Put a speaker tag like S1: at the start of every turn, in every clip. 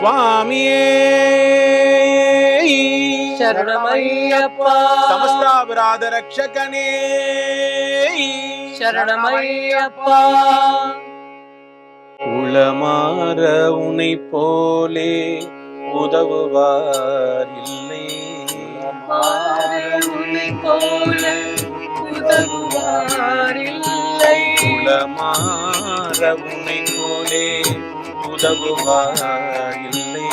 S1: சுவாமியே
S2: சரணமையப்பா.
S1: சமஸ்தாபராத ரக்ஷகனே
S2: சரணமையப்பா.
S1: உளமாற உனை போலே உதவுவார் இல்லை.
S2: உன்னை போல உதவுவார் இல்லை.
S1: உளமாற உனை போலே உதவுவார் இல்லை.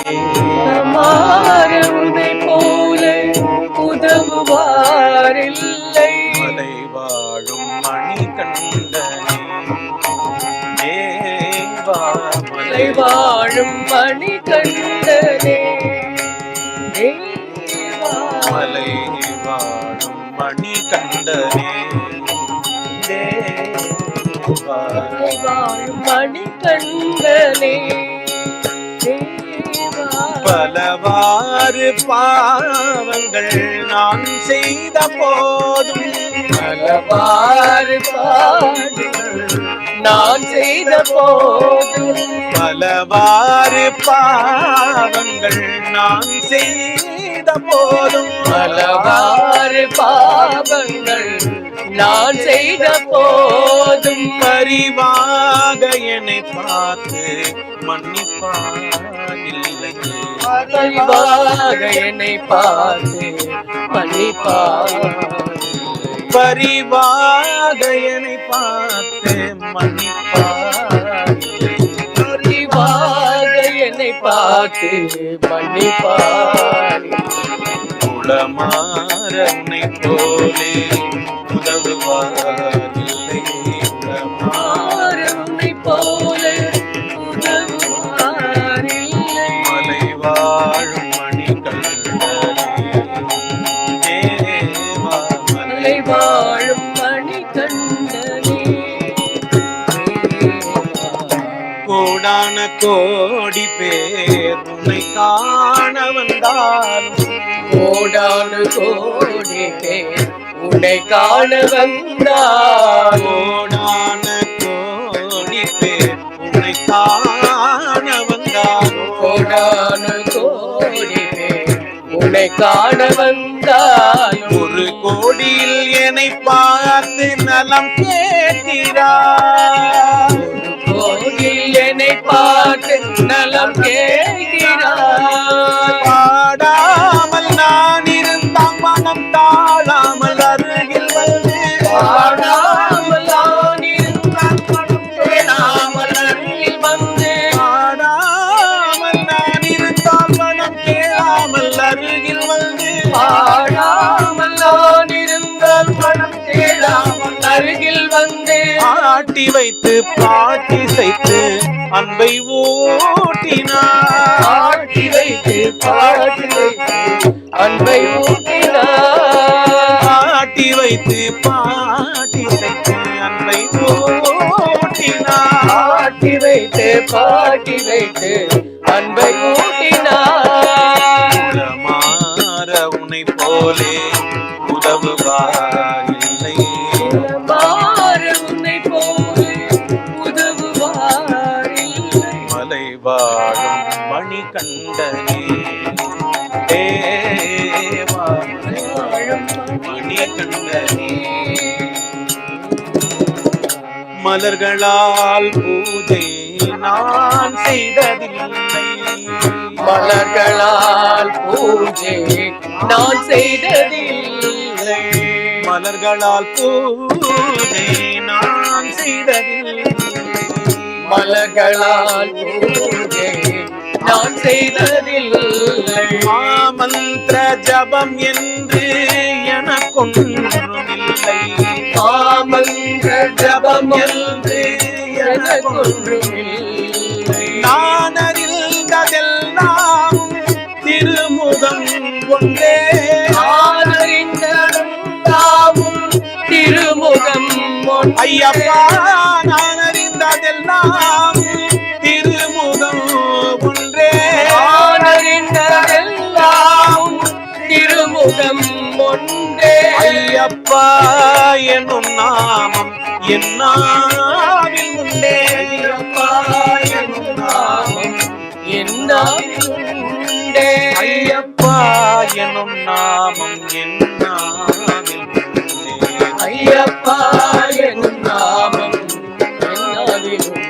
S2: உன்னை போல உதவுவார் இல்லை.
S1: மலை வாழும் மணி கண்டனே தேவா.
S2: மலை வாழும் மணி கண்டனே
S1: மலை வாழும் மணி கண்டனே தேவா.
S2: மலை வாழும் மணி கண்டனே
S1: பலவாறு பாவங்கள் நான் செய்த போதும்,
S2: பலவாறு பாவங்கள் நான் செய்த போதும்,
S1: பலவாறு பாவங்கள் நான் செய்த போதும்,
S2: பலவாறு பாவங்கள் நான் செய்த போதும்,
S1: பரிவாக என்னை பார்த்து மன்னிப்பாயில்லை.
S2: பரிவாக என்னை பார்த்து மன்னிப்பார்.
S1: பரிவாக என்னை பார்த்து மன்னிப்பார்.
S2: பரிவாக என்னை பார்த்து மன்னிப்பார்.
S1: உளமாற உன்னை போலே உதவுவார் இல்லை. உளமாற
S2: உன்னை போல உதவுவார் இல்லை.
S1: மலை வாழும் மணி கண்டனே தேவா.
S2: மலை வாழும் மணி கண்டனே.
S1: கோடான கோடி பேர் உன்னை காண வந்தாலும்,
S2: கோடான கோடி பேர் உன்னை காண வந்தார்.
S1: கோடான கோடி பேர் உன்னை காண வந்தாலும்,
S2: கோடான கோடி பேர் உன்னை காண வந்தார்.
S1: ஒரு கோடியில் என்னை பார்த்து நலம் கேட்கிறார்.
S2: கோடியில் என்னை பார்த்து நலம் கேட்கிறார்.
S1: பாடாமல் நான் இருந்தால் மனம் தாழாமல் அருகில் வந்து,
S2: பாடாமல் நான் இருந்தால் மனம் தேடாமல் அருகில் வந்து,
S1: பாடாமல் நான் இருந்தால் மனம் கேளாமல் அருகில் வந்து,
S2: பாடாமல் நான் இருந்தால் மனம் தேடாமல் அருகில் வந்து,
S1: ஆட்டி வைத்து பாட்டி செய்து அன்பை ஊட்டினார்.
S2: ஆட்டி வைத்து பாட்டி வைத்து அன்பை ஊட்டினார்.
S1: ஆட்டி வைத்து பாட்டி செய்து அன்பை ஊட்டினார்.
S2: ஆட்டி வைத்து பாட்டி வைத்து அன்பை ஊட்டினார்.
S1: உளமாற உன்னை போலே உதவுவார் இல்லை.
S2: உளமாற உன்னை போல உதவுவார் இல்லை.
S1: மலை வாழும் மணி கண்டனே தேவா.
S2: மலை வாழும்
S1: மணி கண்டனே. மலர்களால் பூஜை நான் செய்ததில்லை.
S2: மலர்களால் பூஜை நான் செய்ததில்லை.
S1: மலர்களால் பூஜை நான் செய்ததில்லை.
S2: மலர்களால் பூஜை நான் செய்ததில்லை.
S1: மாமந்திர ஜபம் என்று எனக்கொன்றுமில்லை.
S2: மாமந்திர ஜபம் என்று எனக்கொன்றுமில்லை.
S1: நான் அறிந்ததெல்லாம் திருமுகம் ஒன்றே.
S2: நான் அறிந்ததெல்லாம் திருமுகம் ஒன்றே.
S1: ஐயப்பா நான் அறிந்ததெல்லாம் திருமுகம் ஒன்றே.
S2: நான் அறிந்ததெல்லாம் திருமுகம் ஒன்றே.
S1: ஐயப்பா என்னும் நாமம் என்னாவில் உண்டே.
S2: ஐயப்பா என்னும் நாமம் என் என்னாவிலுண்டே.
S1: ஐயப்பா எனும் நாமம் என் நாவில் உண்டே.
S2: ஐயப்பா எனும் நாமம் என்னாவிலுண்டே.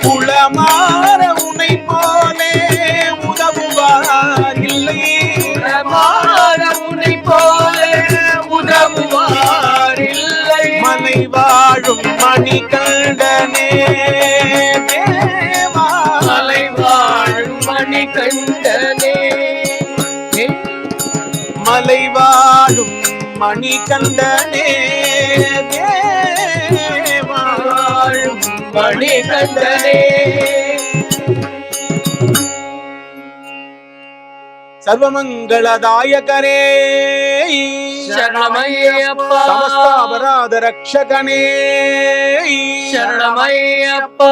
S1: குளமாற உனை போலே உதவுவார் இல்லை.
S2: குளமாற உனை போல உதவுவார் இல்லை.
S1: மலை வாழும் மணிகண்டனே தேவா.
S2: மலை வாழும் மணிகண்டனே.
S1: மலை வாழும் மணிகண்டனே தேவா.
S2: வாழும் மணிகண்டனே.
S1: சர்வமங்களதாயகரே
S2: சரணமையப்பா.
S1: சமஸ்தாபராத ரக்ஷகனே
S2: சரணமையப்பா.